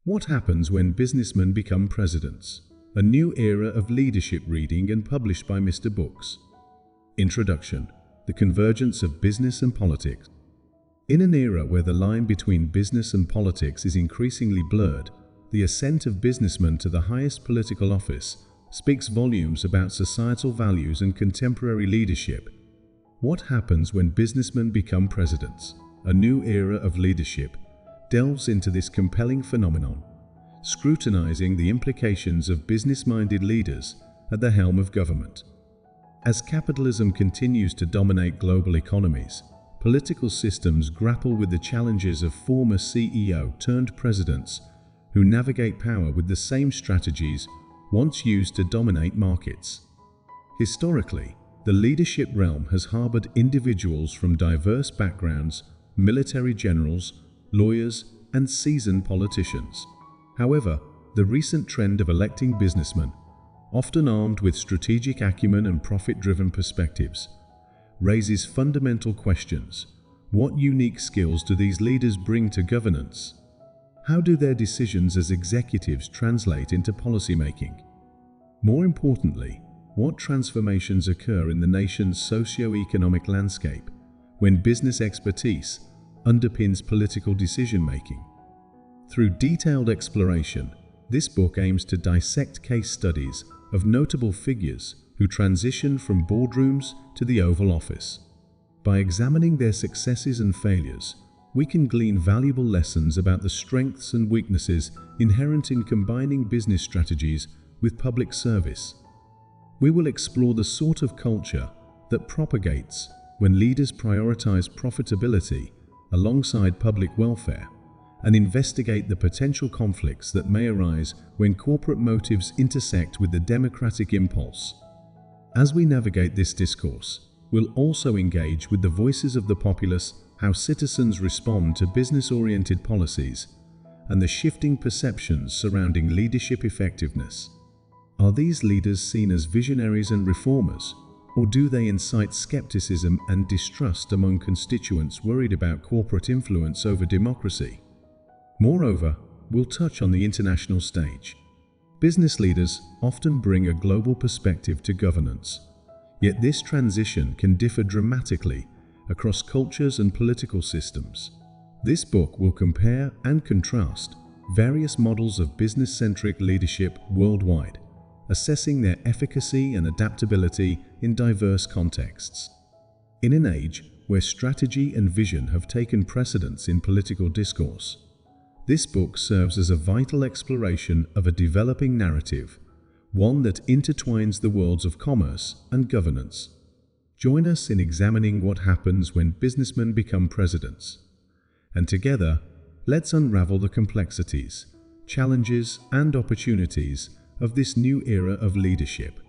What happens when businessmen become presidents? A new era of leadership, reading and published by Mr. Books. Introduction: the convergence of business and politics. In an era where the line between business and politics is increasingly blurred, the ascent of businessmen to the highest political office speaks volumes about societal values and contemporary leadership. What happens when businessmen become presidents? A new era of leadership delves into this compelling phenomenon, scrutinizing the implications of business-minded leaders at the helm of government. As capitalism continues to dominate global economies, political systems grapple with the challenges of former CEO-turned-presidents who navigate power with the same strategies once used to dominate markets. Historically, the leadership realm has harbored individuals from diverse backgrounds: military generals, lawyers, and seasoned politicians. However, the recent trend of electing businessmen, often armed with strategic acumen and profit-driven perspectives, raises fundamental questions. What unique skills do these leaders bring to governance? How do their decisions as executives translate into policymaking? More importantly, what transformations occur in the nation's socio-economic landscape when business expertise underpins political decision-making? Through detailed exploration, this book aims to dissect case studies of notable figures who transition from boardrooms to the Oval Office. By examining their successes and failures, we can glean valuable lessons about the strengths and weaknesses inherent in combining business strategies with public service. We will explore the sort of culture that propagates when leaders prioritize profitability alongside public welfare, and investigate the potential conflicts that may arise when corporate motives intersect with the democratic impulse. As we navigate this discourse, we'll also engage with the voices of the populace, how citizens respond to business-oriented policies, and the shifting perceptions surrounding leadership effectiveness. Are these leaders seen as visionaries and reformers, or do they incite skepticism and distrust among constituents worried about corporate influence over democracy? Moreover, we'll touch on the international stage. Business leaders often bring a global perspective to governance, yet this transition can differ dramatically across cultures and political systems. This book will compare and contrast various models of business-centric leadership worldwide, assessing their efficacy and adaptability in diverse contexts. In an age where strategy and vision have taken precedence in political discourse, this book serves as a vital exploration of a developing narrative, one that intertwines the worlds of commerce and governance. Join us in examining what happens when businessmen become presidents. And together, let's unravel the complexities, challenges, and opportunities of this new era of leadership.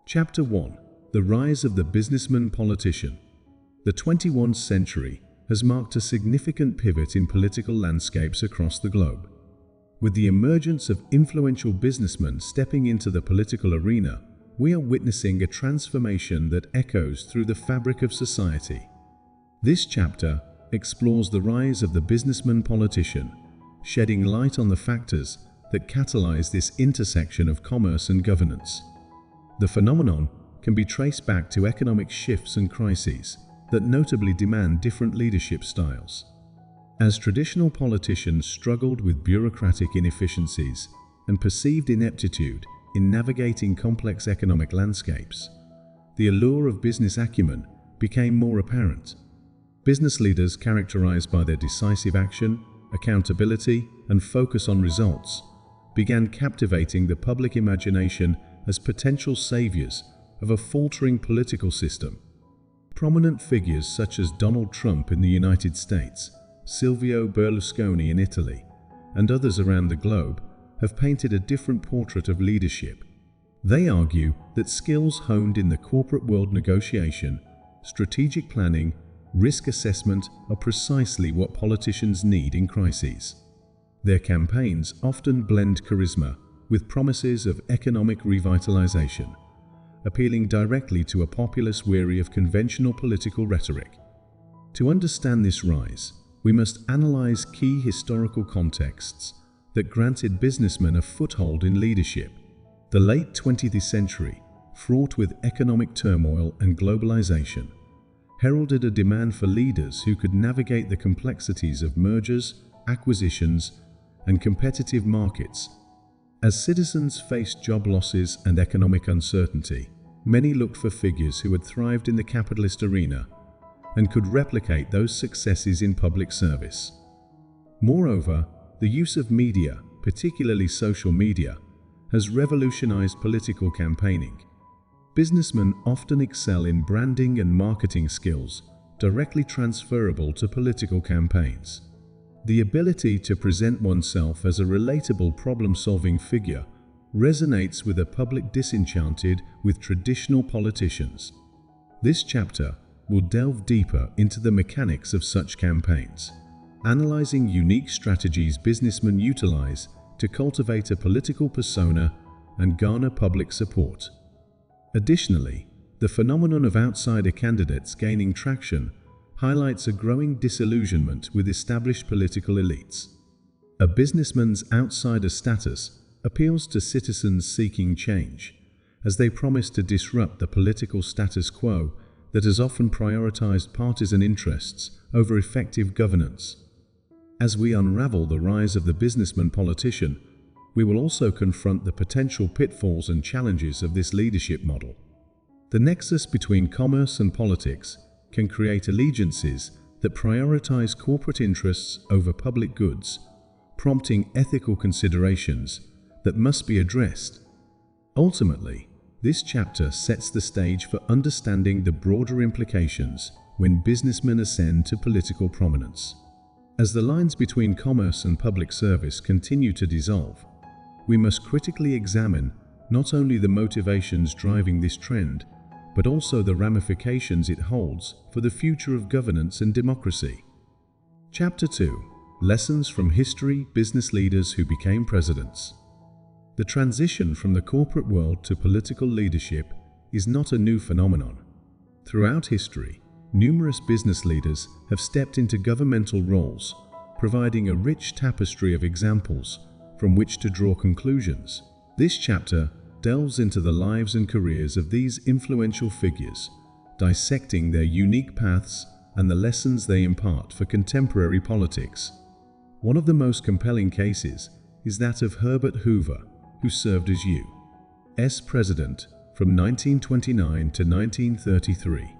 Chapter 1: The Rise of the Businessman Politician. The 21st century has marked a significant pivot in political landscapes across the globe. With the emergence of influential businessmen stepping into the political arena, we are witnessing a transformation that echoes through the fabric of society. This chapter explores the rise of the businessman politician, shedding light on the factors that catalyze this intersection of commerce and governance. The phenomenon can be traced back to economic shifts and crises that notably demand different leadership styles. As traditional politicians struggled with bureaucratic inefficiencies and perceived ineptitude in navigating complex economic landscapes, the allure of business acumen became more apparent. Business leaders, characterized by their decisive action, accountability, and focus on results, began captivating the public imagination as potential saviors of a faltering political system. Prominent figures such as Donald Trump in the United States, Silvio Berlusconi in Italy, and others around the globe have painted a different portrait of leadership. They argue that skills honed in the corporate world, negotiation, strategic planning, risk assessment, are precisely what politicians need in crises. Their campaigns often blend charisma with promises of economic revitalization, appealing directly to a populace weary of conventional political rhetoric. To understand this rise, we must analyze key historical contexts that granted businessmen a foothold in leadership. The late 20th century, fraught with economic turmoil and globalization, heralded a demand for leaders who could navigate the complexities of mergers, acquisitions, and competitive markets. As citizens faced job losses and economic uncertainty, many looked for figures who had thrived in the capitalist arena and could replicate those successes in public service. Moreover, the use of media, particularly social media, has revolutionized political campaigning. Businessmen often excel in branding and marketing skills directly transferable to political campaigns. The ability to present oneself as a relatable problem-solving figure resonates with a public disenchanted with traditional politicians. This chapter will delve deeper into the mechanics of such campaigns, analyzing unique strategies businessmen utilize to cultivate a political persona and garner public support. Additionally, the phenomenon of outsider candidates gaining traction highlights a growing disillusionment with established political elites. A businessman's outsider status appeals to citizens seeking change, as they promise to disrupt the political status quo that has often prioritized partisan interests over effective governance. As we unravel the rise of the businessman politician, we will also confront the potential pitfalls and challenges of this leadership model. The nexus between commerce and politics can create allegiances that prioritize corporate interests over public goods, prompting ethical considerations that must be addressed. Ultimately, this chapter sets the stage for understanding the broader implications when businessmen ascend to political prominence. As the lines between commerce and public service continue to dissolve, we must critically examine not only the motivations driving this trend, but also the ramifications it holds for the future of governance and democracy. Chapter 2: Lessons from History, Business Leaders Who Became Presidents. The transition from the corporate world to political leadership is not a new phenomenon. Throughout history, numerous business leaders have stepped into governmental roles, providing a rich tapestry of examples from which to draw conclusions. This chapter delves into the lives and careers of these influential figures, dissecting their unique paths and the lessons they impart for contemporary politics. One of the most compelling cases is that of Herbert Hoover, who served as U.S. President from 1929 to 1933.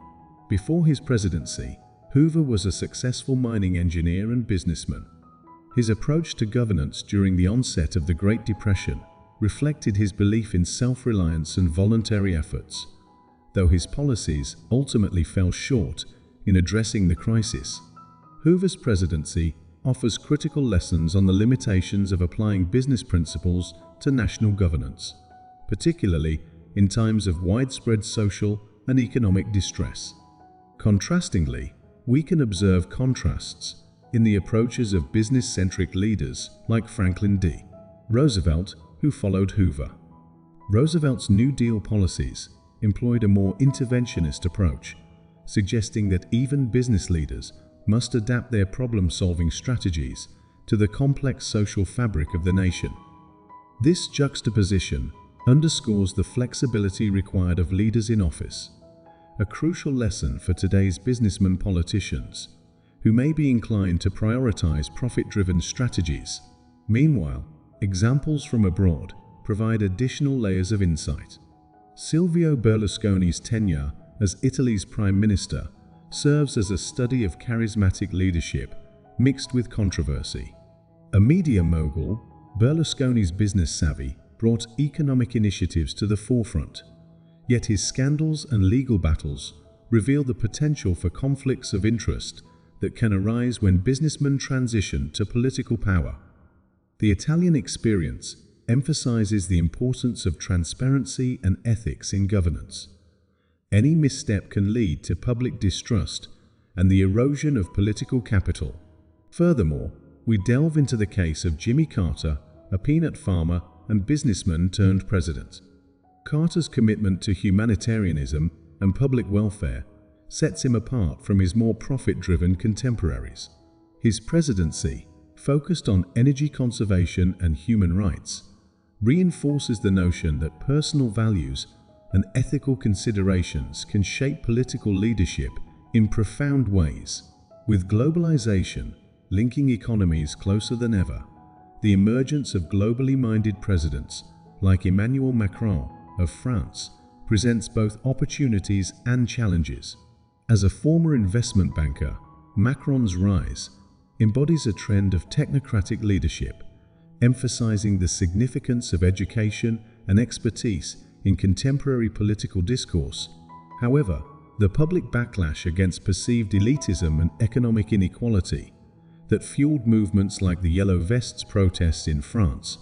Before his presidency, Hoover was a successful mining engineer and businessman. His approach to governance during the onset of the Great Depression reflected his belief in self-reliance and voluntary efforts, though his policies ultimately fell short in addressing the crisis. Hoover's presidency offers critical lessons on the limitations of applying business principles to national governance, particularly in times of widespread social and economic distress. Contrastingly, we can observe contrasts in the approaches of business-centric leaders like Franklin D. Roosevelt, who followed Hoover. Roosevelt's New Deal policies employed a more interventionist approach, suggesting that even business leaders must adapt their problem-solving strategies to the complex social fabric of the nation. This juxtaposition underscores the flexibility required of leaders in office, a crucial lesson for today's businessmen politicians, who may be inclined to prioritize profit-driven strategies. Meanwhile, examples from abroad provide additional layers of insight. Silvio Berlusconi's tenure as Italy's Prime Minister serves as a study of charismatic leadership mixed with controversy. A media mogul, Berlusconi's business savvy brought economic initiatives to the forefront, yet his scandals and legal battles reveal the potential for conflicts of interest that can arise when businessmen transition to political power. The Italian experience emphasizes the importance of transparency and ethics in governance. Any misstep can lead to public distrust and the erosion of political capital. Furthermore, we delve into the case of Jimmy Carter, a peanut farmer and businessman turned president. Carter's commitment to humanitarianism and public welfare sets him apart from his more profit-driven contemporaries. His presidency focused on energy conservation and human rights, reinforces the notion that personal values and ethical considerations can shape political leadership in profound ways. With globalization linking economies closer than ever, the emergence of globally minded presidents like Emmanuel Macron of France presents both opportunities and challenges. As a former investment banker, Macron's rise embodies a trend of technocratic leadership, emphasizing the significance of education and expertise in contemporary political discourse. However, the public backlash against perceived elitism and economic inequality that fueled movements like the Yellow Vests protests in France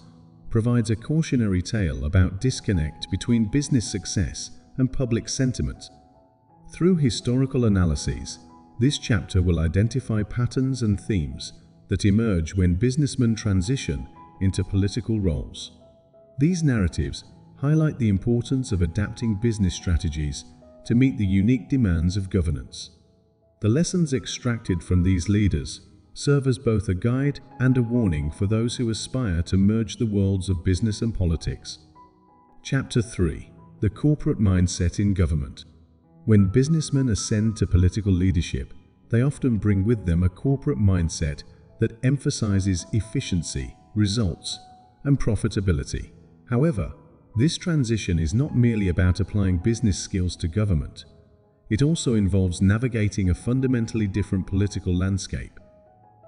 provides a cautionary tale about disconnect between business success and public sentiment. Through historical analyses, this chapter will identify patterns and themes that emerge when businessmen transition into political roles. These narratives highlight the importance of adapting business strategies to meet the unique demands of governance. The lessons extracted from these leaders serve as both a guide and a warning for those who aspire to merge the worlds of business and politics. Chapter 3: The Corporate Mindset in Government. When businessmen ascend to political leadership, they often bring with them a corporate mindset that emphasizes efficiency, results, and profitability. However, this transition is not merely about applying business skills to government. It also involves navigating a fundamentally different political landscape.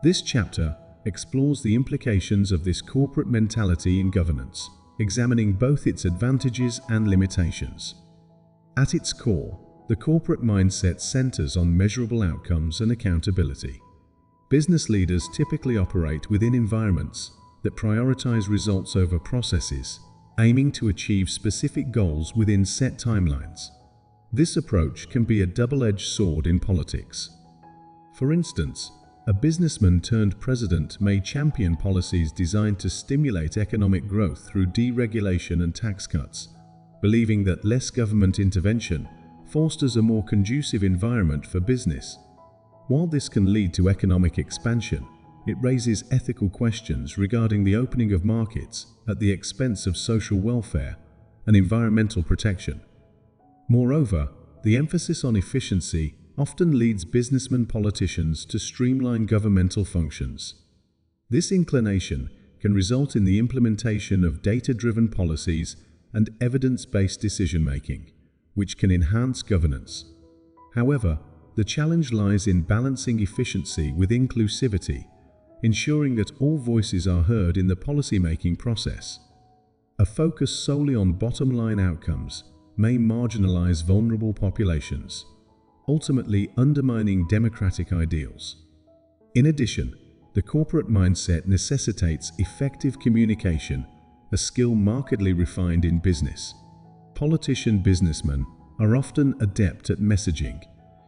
This chapter explores the implications of this corporate mentality in governance, examining both its advantages and limitations. At its core, the corporate mindset centers on measurable outcomes and accountability. Business leaders typically operate within environments that prioritize results over processes, aiming to achieve specific goals within set timelines. This approach can be a double-edged sword in politics. For instance, a businessman turned president may champion policies designed to stimulate economic growth through deregulation and tax cuts, believing that less government intervention fosters a more conducive environment for business. While this can lead to economic expansion, it raises ethical questions regarding the opening of markets at the expense of social welfare and environmental protection. Moreover, the emphasis on efficiency often leads businessmen politicians to streamline governmental functions. This inclination can result in the implementation of data-driven policies and evidence-based decision-making, which can enhance governance. However, the challenge lies in balancing efficiency with inclusivity, ensuring that all voices are heard in the policy-making process. A focus solely on bottom-line outcomes may marginalize vulnerable populations, ultimately undermining democratic ideals. In addition, the corporate mindset necessitates effective communication, a skill markedly refined in business. Businessmen are often adept at messaging,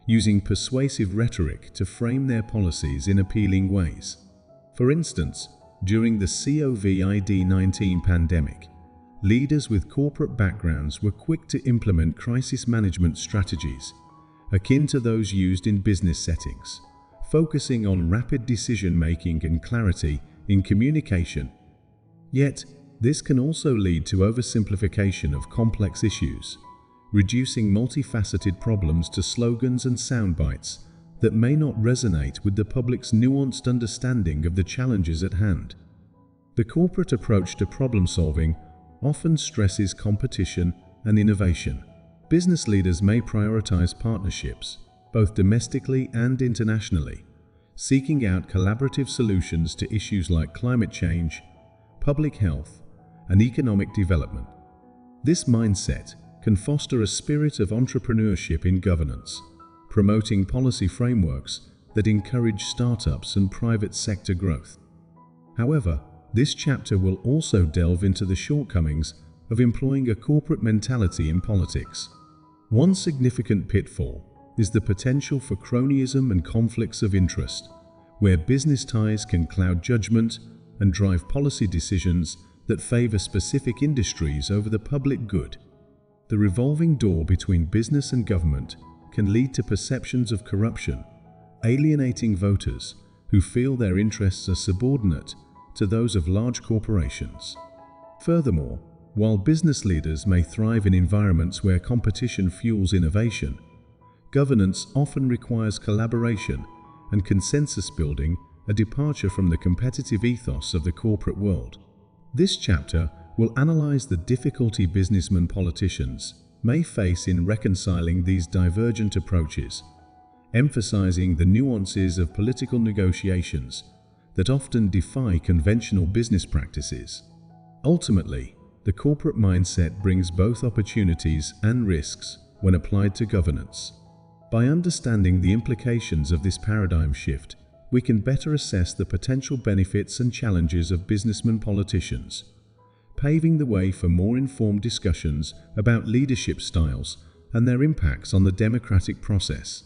using persuasive rhetoric to frame their policies in appealing ways. For instance, during the COVID-19 pandemic, leaders with corporate backgrounds were quick to implement crisis management strategies, akin to those used in business settings, focusing on rapid decision-making and clarity in communication. Yet, this can also lead to oversimplification of complex issues, reducing multifaceted problems to slogans and sound bites that may not resonate with the public's nuanced understanding of the challenges at hand. The corporate approach to problem-solving often stresses competition and innovation. Business leaders may prioritize partnerships, both domestically and internationally, seeking out collaborative solutions to issues like climate change, public health, and economic development. This mindset can foster a spirit of entrepreneurship in governance, promoting policy frameworks that encourage startups and private sector growth. However, this chapter will also delve into the shortcomings of employing a corporate mentality in politics. One significant pitfall is the potential for cronyism and conflicts of interest, where business ties can cloud judgment and drive policy decisions that favor specific industries over the public good. The revolving door between business and government can lead to perceptions of corruption, alienating voters who feel their interests are subordinate to those of large corporations. Furthermore, while business leaders may thrive in environments where competition fuels innovation, governance often requires collaboration and consensus building, a departure from the competitive ethos of the corporate world. This chapter will analyze the difficulty businessmen politicians may face in reconciling these divergent approaches, emphasizing the nuances of political negotiations that often defy conventional business practices. Ultimately, the corporate mindset brings both opportunities and risks when applied to governance. By understanding the implications of this paradigm shift, we can better assess the potential benefits and challenges of businessmen politicians, paving the way for more informed discussions about leadership styles and their impacts on the democratic process.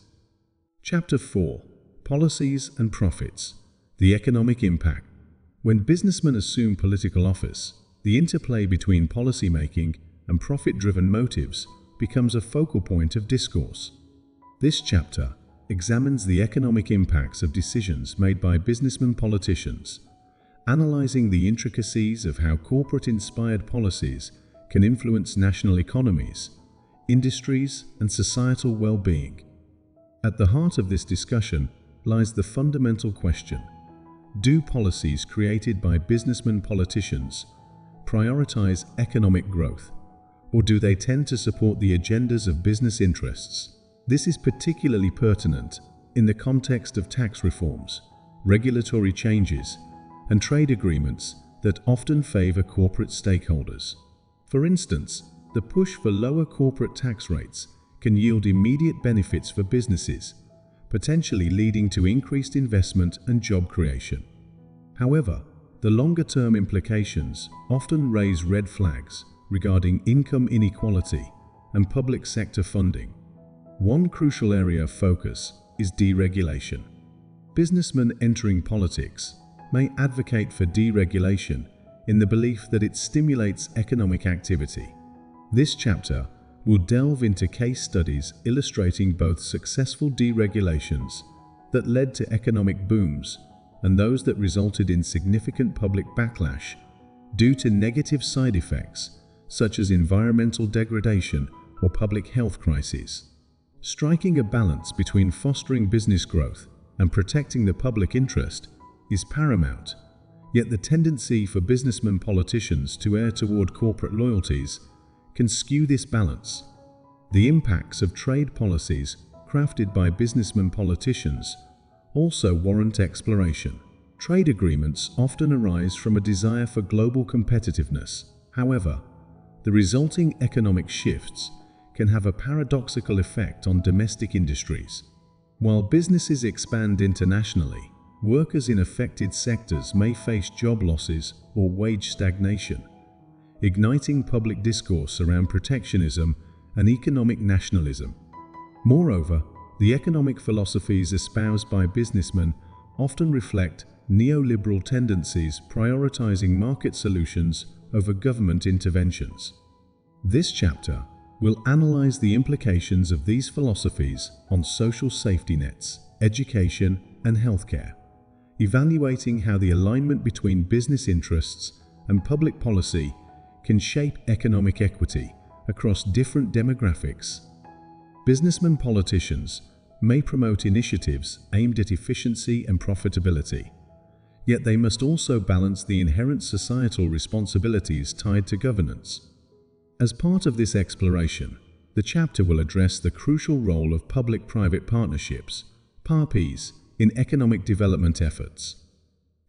Chapter 4: Policies and Profits. The economic impact. When businessmen assume political office, the interplay between policymaking and profit-driven motives becomes a focal point of discourse. This chapter examines the economic impacts of decisions made by businessmen politicians, analyzing the intricacies of how corporate-inspired policies can influence national economies, industries, and societal well-being. At the heart of this discussion lies the fundamental question: do policies created by businessmen politicians prioritize economic growth, or do they tend to support the agendas of business interests? This is particularly pertinent in the context of tax reforms, regulatory changes, and trade agreements that often favor corporate stakeholders. For instance, the push for lower corporate tax rates can yield immediate benefits for businesses, potentially leading to increased investment and job creation. However, the longer-term implications often raise red flags regarding income inequality and public sector funding. One crucial area of focus is deregulation. Businessmen entering politics may advocate for deregulation in the belief that it stimulates economic activity. This chapter will delve into case studies illustrating both successful deregulations that led to economic booms and those that resulted in significant public backlash due to negative side effects such as environmental degradation or public health crises. Striking a balance between fostering business growth and protecting the public interest is paramount, yet the tendency for businessmen politicians to err toward corporate loyalties can skew this balance. The impacts of trade policies crafted by businessmen politicians also warrant exploration. Trade agreements often arise from a desire for global competitiveness. However, the resulting economic shifts can have a paradoxical effect on domestic industries. While businesses expand internationally, workers in affected sectors may face job losses or wage stagnation, igniting public discourse around protectionism and economic nationalism. Moreover, the economic philosophies espoused by businessmen often reflect neoliberal tendencies prioritizing market solutions over government interventions. This chapter will analyze the implications of these philosophies on social safety nets, education, and healthcare, evaluating how the alignment between business interests and public policy can shape economic equity across different demographics. Businessmen politicians may promote initiatives aimed at efficiency and profitability, yet they must also balance the inherent societal responsibilities tied to governance. As part of this exploration, the chapter will address the crucial role of public-private partnerships, PARPs, in economic development efforts.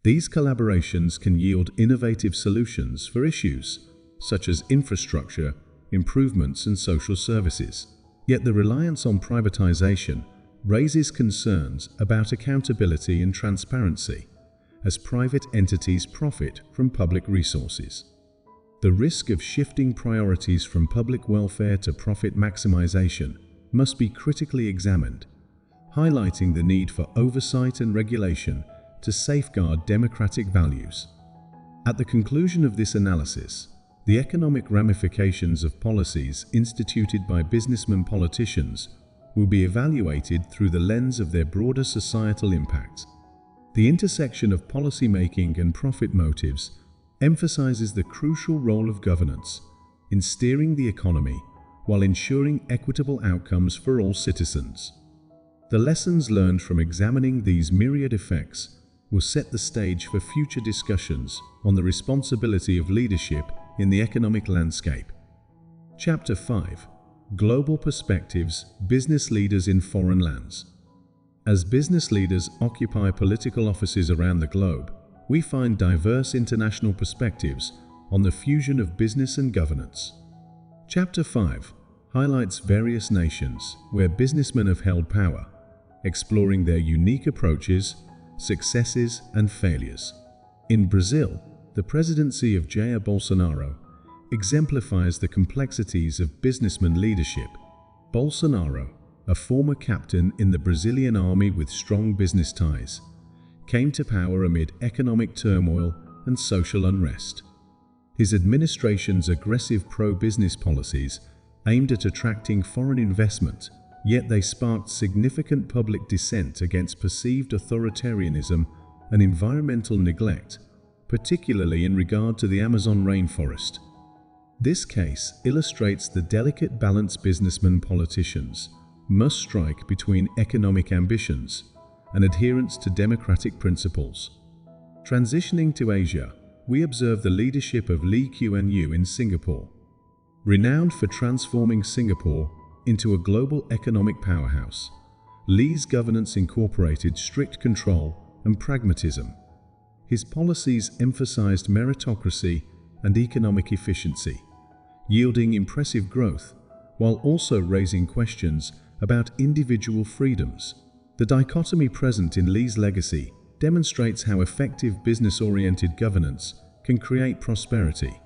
These collaborations can yield innovative solutions for issues such as infrastructure, improvements, and social services. Yet the reliance on privatization raises concerns about accountability and transparency as private entities profit from public resources. The risk of shifting priorities from public welfare to profit maximization must be critically examined, highlighting the need for oversight and regulation to safeguard democratic values. At the conclusion of this analysis, the economic ramifications of policies instituted by businessmen politicians will be evaluated through the lens of their broader societal impacts. The intersection of policymaking and profit motives emphasizes the crucial role of governance in steering the economy while ensuring equitable outcomes for all citizens. The lessons learned from examining these myriad effects will set the stage for future discussions on the responsibility of leadership in the economic landscape. Chapter 5: Global Perspectives: Business Leaders in Foreign Lands. As business leaders occupy political offices around the globe, we find diverse international perspectives on the fusion of business and governance. Chapter 5 highlights various nations where businessmen have held power, exploring their unique approaches, successes, and failures. In Brazil, the presidency of Jair Bolsonaro exemplifies the complexities of businessman leadership. Bolsonaro, a former captain in the Brazilian army with strong business ties, came to power amid economic turmoil and social unrest. His administration's aggressive pro-business policies aimed at attracting foreign investment, yet they sparked significant public dissent against perceived authoritarianism and environmental neglect, particularly in regard to the Amazon rainforest. This case illustrates the delicate balance businessmen politicians must strike between economic ambitions and adherence to democratic principles. Transitioning to Asia, we observe the leadership of Lee Kuan Yew in Singapore. Renowned for transforming Singapore into a global economic powerhouse, Lee's governance incorporated strict control and pragmatism. His policies emphasized meritocracy and economic efficiency, yielding impressive growth while also raising questions about individual freedoms. The dichotomy present in Lee's legacy demonstrates how effective business-oriented governance can create prosperity,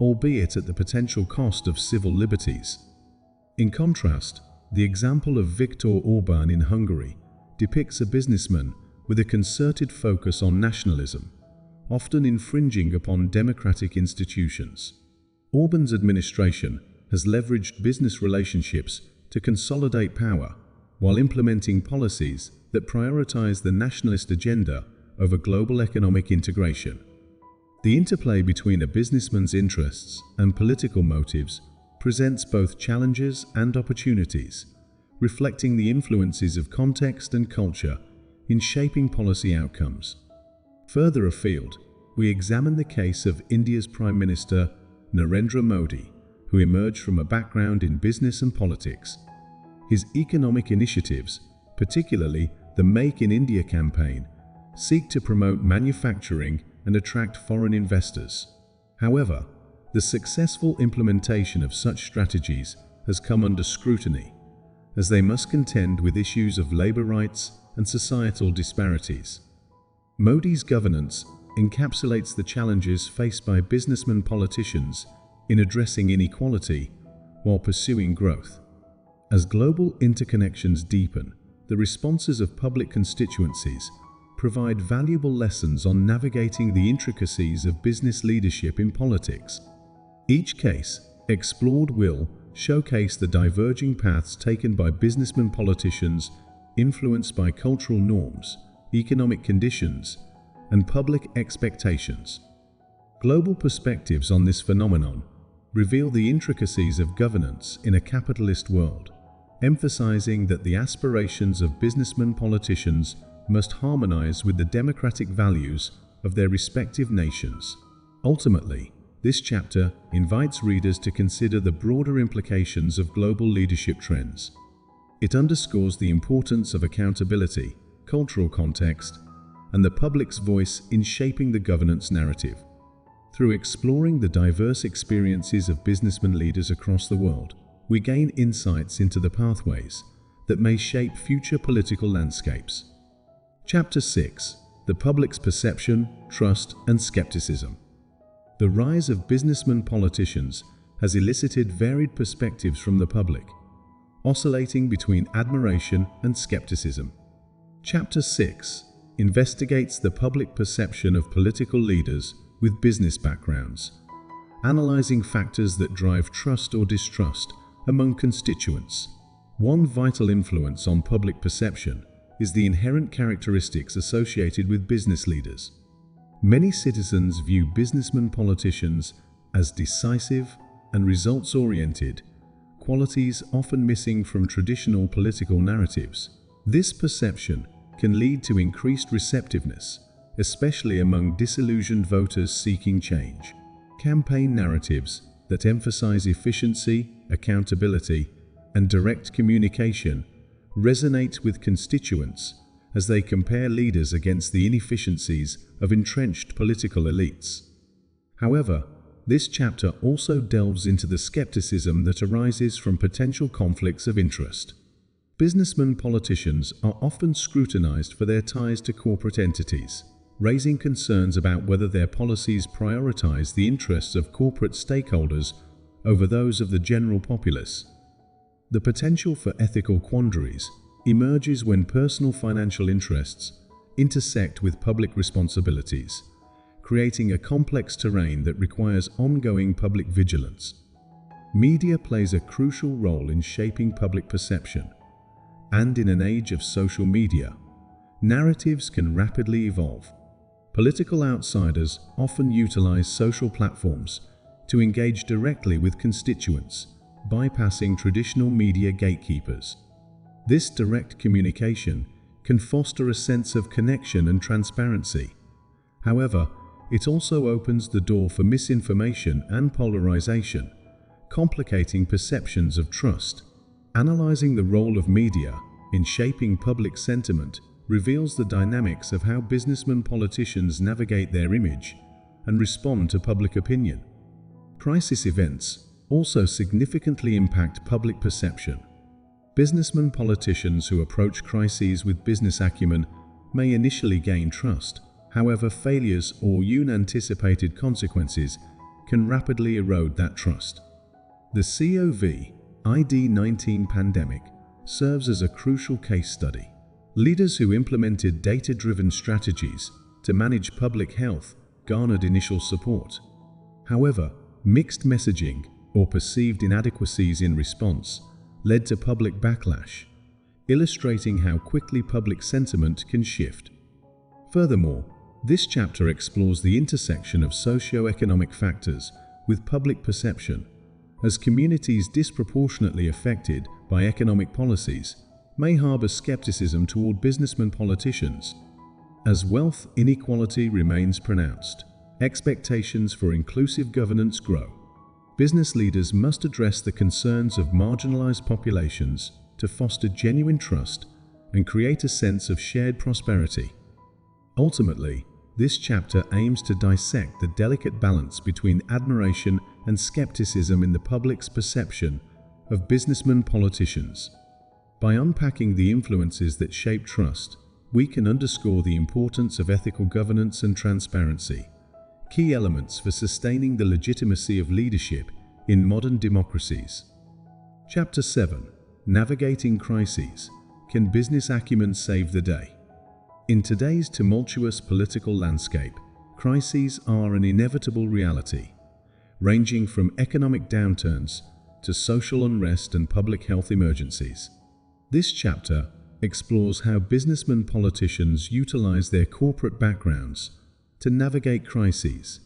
albeit at the potential cost of civil liberties. In contrast, the example of Viktor Orbán in Hungary depicts a businessman with a concerted focus on nationalism, often infringing upon democratic institutions. Orbán's administration has leveraged business relationships to consolidate power while implementing policies that prioritize the nationalist agenda over global economic integration. The interplay between a businessman's interests and political motives presents both challenges and opportunities, reflecting the influences of context and culture in shaping policy outcomes. Further afield, we examine the case of India's Prime Minister Narendra Modi, who emerged from a background in business and politics. His economic initiatives, particularly the Make in India campaign, seek to promote manufacturing and attract foreign investors. However, the successful implementation of such strategies has come under scrutiny, as they must contend with issues of labor rights and societal disparities. Modi's governance encapsulates the challenges faced by businessmen politicians in addressing inequality while pursuing growth. As global interconnections deepen, the responses of public constituencies provide valuable lessons on navigating the intricacies of business leadership in politics. Each case explored will showcase the diverging paths taken by businessmen politicians influenced by cultural norms, economic conditions, and public expectations. Global perspectives on this phenomenon reveal the intricacies of governance in a capitalist world, emphasizing that the aspirations of businessmen politicians must harmonize with the democratic values of their respective nations. Ultimately, this chapter invites readers to consider the broader implications of global leadership trends. It underscores the importance of accountability, cultural context, and the public's voice in shaping the governance narrative. Through exploring the diverse experiences of businessmen leaders across the world, we gain insights into the pathways that may shape future political landscapes. Chapter 6: The Public's Perception, Trust, and Skepticism. The rise of businessmen politicians has elicited varied perspectives from the public, oscillating between admiration and skepticism. Chapter 6 investigates the public perception of political leaders with business backgrounds, analyzing factors that drive trust or distrust among constituents. One vital influence on public perception is the inherent characteristics associated with business leaders. Many citizens view businessmen politicians as decisive and results-oriented, qualities often missing from traditional political narratives. This perception can lead to increased receptiveness, especially among disillusioned voters seeking change. Campaign narratives that emphasize efficiency, accountability, and direct communication resonate with constituents as they compare leaders against the inefficiencies of entrenched political elites. However, this chapter also delves into the skepticism that arises from potential conflicts of interest. Businessmen politicians are often scrutinized for their ties to corporate entities, raising concerns about whether their policies prioritize the interests of corporate stakeholders over those of the general populace. The potential for ethical quandaries emerges when personal financial interests intersect with public responsibilities, creating a complex terrain that requires ongoing public vigilance. Media plays a crucial role in shaping public perception, and in an age of social media, narratives can rapidly evolve. Political outsiders often utilize social platforms to engage directly with constituents, bypassing traditional media gatekeepers. This direct communication can foster a sense of connection and transparency. However, it also opens the door for misinformation and polarization, complicating perceptions of trust. Analyzing the role of media in shaping public sentiment reveals the dynamics of how businessmen politicians navigate their image and respond to public opinion. Crisis events also significantly impact public perception. Businessmen politicians who approach crises with business acumen may initially gain trust. However, failures or unanticipated consequences can rapidly erode that trust. The COVID-19 pandemic serves as a crucial case study. Leaders who implemented data-driven strategies to manage public health garnered initial support. However, mixed messaging or perceived inadequacies in response led to public backlash, illustrating how quickly public sentiment can shift. Furthermore, this chapter explores the intersection of socio-economic factors with public perception, as communities disproportionately affected by economic policies may harbor skepticism toward businessmen politicians. As wealth inequality remains pronounced, expectations for inclusive governance grow. Business leaders must address the concerns of marginalized populations to foster genuine trust and create a sense of shared prosperity. Ultimately, this chapter aims to dissect the delicate balance between admiration and skepticism in the public's perception of businessmen politicians. By unpacking the influences that shape trust, we can underscore the importance of ethical governance and transparency, key elements for sustaining the legitimacy of leadership in modern democracies. Chapter 7. Navigating Crises. Can business acumen save the day? In today's tumultuous political landscape, crises are an inevitable reality, ranging from economic downturns to social unrest and public health emergencies. This chapter explores how businessmen politicians utilize their corporate backgrounds to navigate crises,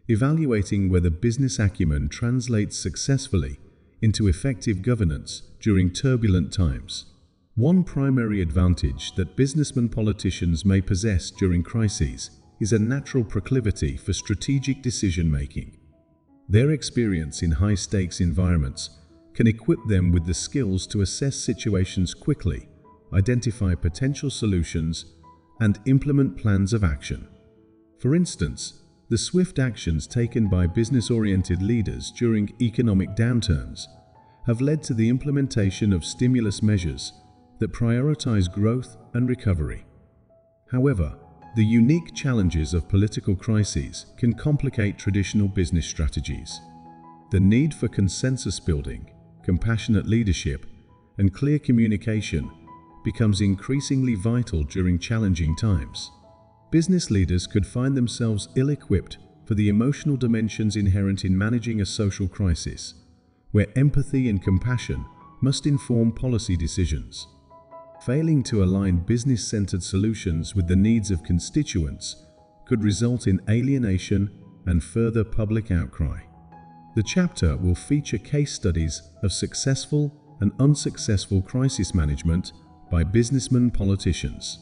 evaluating whether business acumen translates successfully into effective governance during turbulent times. One primary advantage that businessmen politicians may possess during crises is a natural proclivity for strategic decision-making. Their experience in high-stakes environments can equip them with the skills to assess situations quickly, identify potential solutions, and implement plans of action. For instance, the swift actions taken by business-oriented leaders during economic downturns have led to the implementation of stimulus measures that prioritize growth and recovery. However, the unique challenges of political crises can complicate traditional business strategies. The need for consensus building, compassionate leadership, and clear communication becomes increasingly vital during challenging times. Business leaders could find themselves ill-equipped for the emotional dimensions inherent in managing a social crisis, where empathy and compassion must inform policy decisions. Failing to align business-centered solutions with the needs of constituents could result in alienation and further public outcry. The chapter will feature case studies of successful and unsuccessful crisis management by businessmen politicians.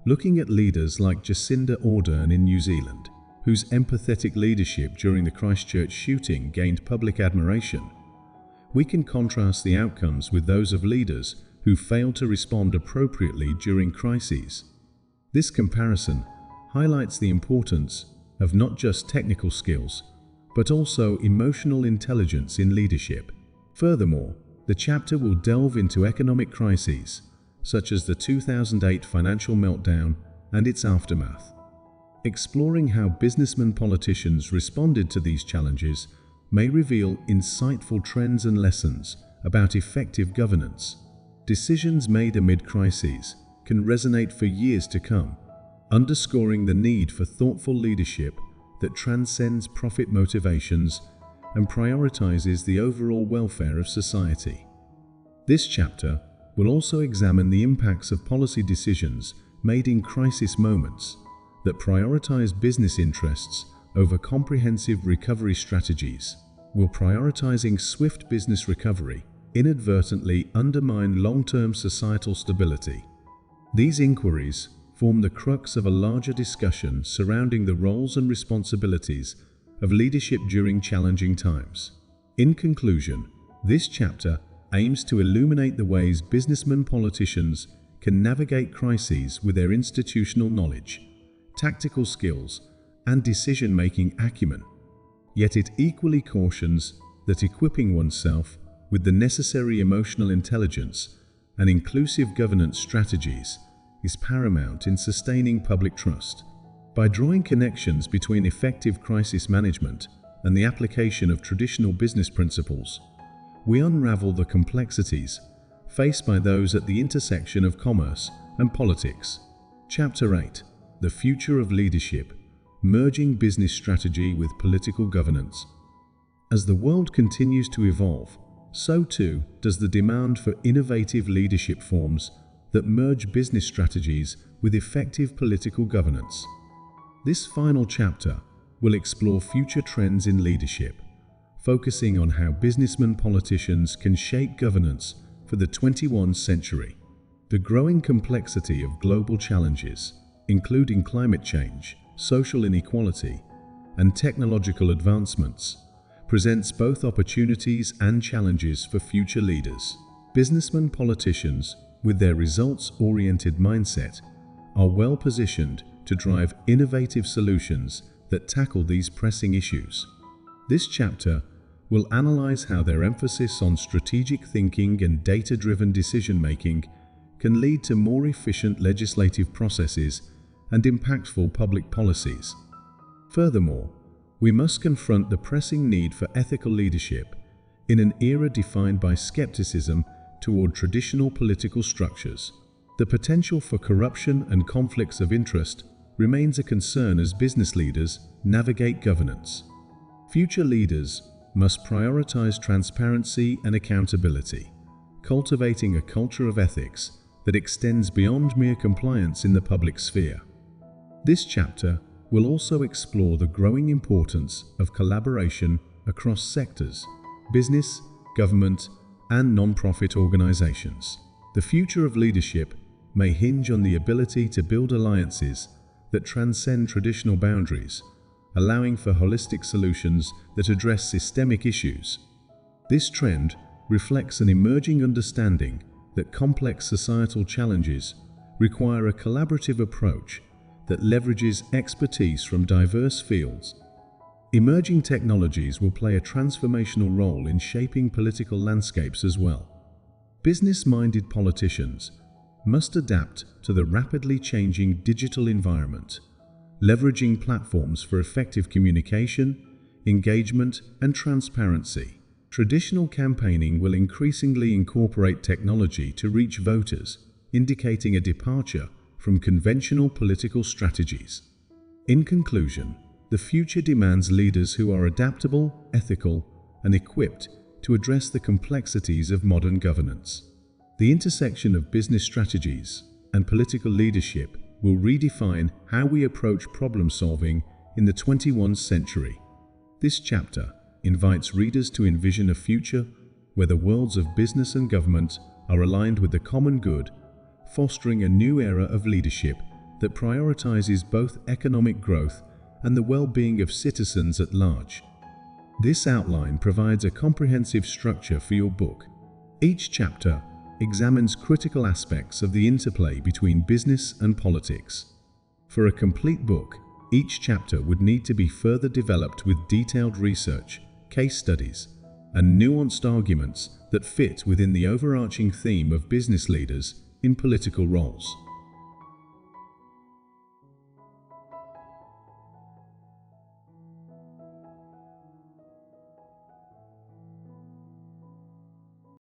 Looking at leaders like Jacinda Ardern in New Zealand, whose empathetic leadership during the Christchurch shooting gained public admiration, we can contrast the outcomes with those of leaders who failed to respond appropriately during crises. This comparison highlights the importance of not just technical skills, but also emotional intelligence in leadership. Furthermore, the chapter will delve into economic crises, such as the 2008 financial meltdown and its aftermath. Exploring how businessmen politicians responded to these challenges may reveal insightful trends and lessons about effective governance. Decisions made amid crises can resonate for years to come, underscoring the need for thoughtful leadership that transcends profit motivations and prioritizes the overall welfare of society. This chapter will also examine the impacts of policy decisions made in crisis moments that prioritize business interests over comprehensive recovery strategies. Will prioritizing swift business recovery inadvertently undermine long-term societal stability? These inquiries form the crux of a larger discussion surrounding the roles and responsibilities of leadership during challenging times. In conclusion, this chapter aims to illuminate the ways businessmen politicians can navigate crises with their institutional knowledge, tactical skills, and decision-making acumen. Yet it equally cautions that equipping oneself with the necessary emotional intelligence and inclusive governance strategies is paramount in sustaining public trust. By drawing connections between effective crisis management and the application of traditional business principles, we unravel the complexities faced by those at the intersection of commerce and politics. Chapter 8: The Future of Leadership: Merging Business Strategy with Political Governance. As the world continues to evolve, so too does the demand for innovative leadership forms that merge business strategies with effective political governance. This final chapter will explore future trends in leadership, focusing on how businessmen politicians can shape governance for the 21st century. The growing complexity of global challenges, including climate change, social inequality, and technological advancements, presents both opportunities and challenges for future leaders. Businessmen politicians, with their results-oriented mindset, are well positioned to drive innovative solutions that tackle these pressing issues. This chapter will analyze how their emphasis on strategic thinking and data-driven decision-making can lead to more efficient legislative processes and impactful public policies. Furthermore, we must confront the pressing need for ethical leadership in an era defined by skepticism toward traditional political structures. The potential for corruption and conflicts of interest remains a concern as business leaders navigate governance. Future leaders must prioritize transparency and accountability, cultivating a culture of ethics that extends beyond mere compliance in the public sphere. This chapter will also explore the growing importance of collaboration across sectors, business, government, and non-profit organizations. The future of leadership may hinge on the ability to build alliances that transcend traditional boundaries, allowing for holistic solutions that address systemic issues. This trend reflects an emerging understanding that complex societal challenges require a collaborative approach that leverages expertise from diverse fields. Emerging technologies will play a transformational role in shaping political landscapes as well. Business-minded politicians must adapt to the rapidly changing digital environment, leveraging platforms for effective communication, engagement, and transparency. Traditional campaigning will increasingly incorporate technology to reach voters, indicating a departure from conventional political strategies. In conclusion, the future demands leaders who are adaptable, ethical, and equipped to address the complexities of modern governance. The intersection of business strategies and political leadership will redefine how we approach problem solving in the 21st century. This chapter invites readers to envision a future where the worlds of business and government are aligned with the common good, fostering a new era of leadership that prioritizes both economic growth and the well-being of citizens at large. This outline provides a comprehensive structure for your book. Each chapter examines critical aspects of the interplay between business and politics. For a complete book, each chapter would need to be further developed with detailed research, case studies, and nuanced arguments that fit within the overarching theme of business leaders in political roles.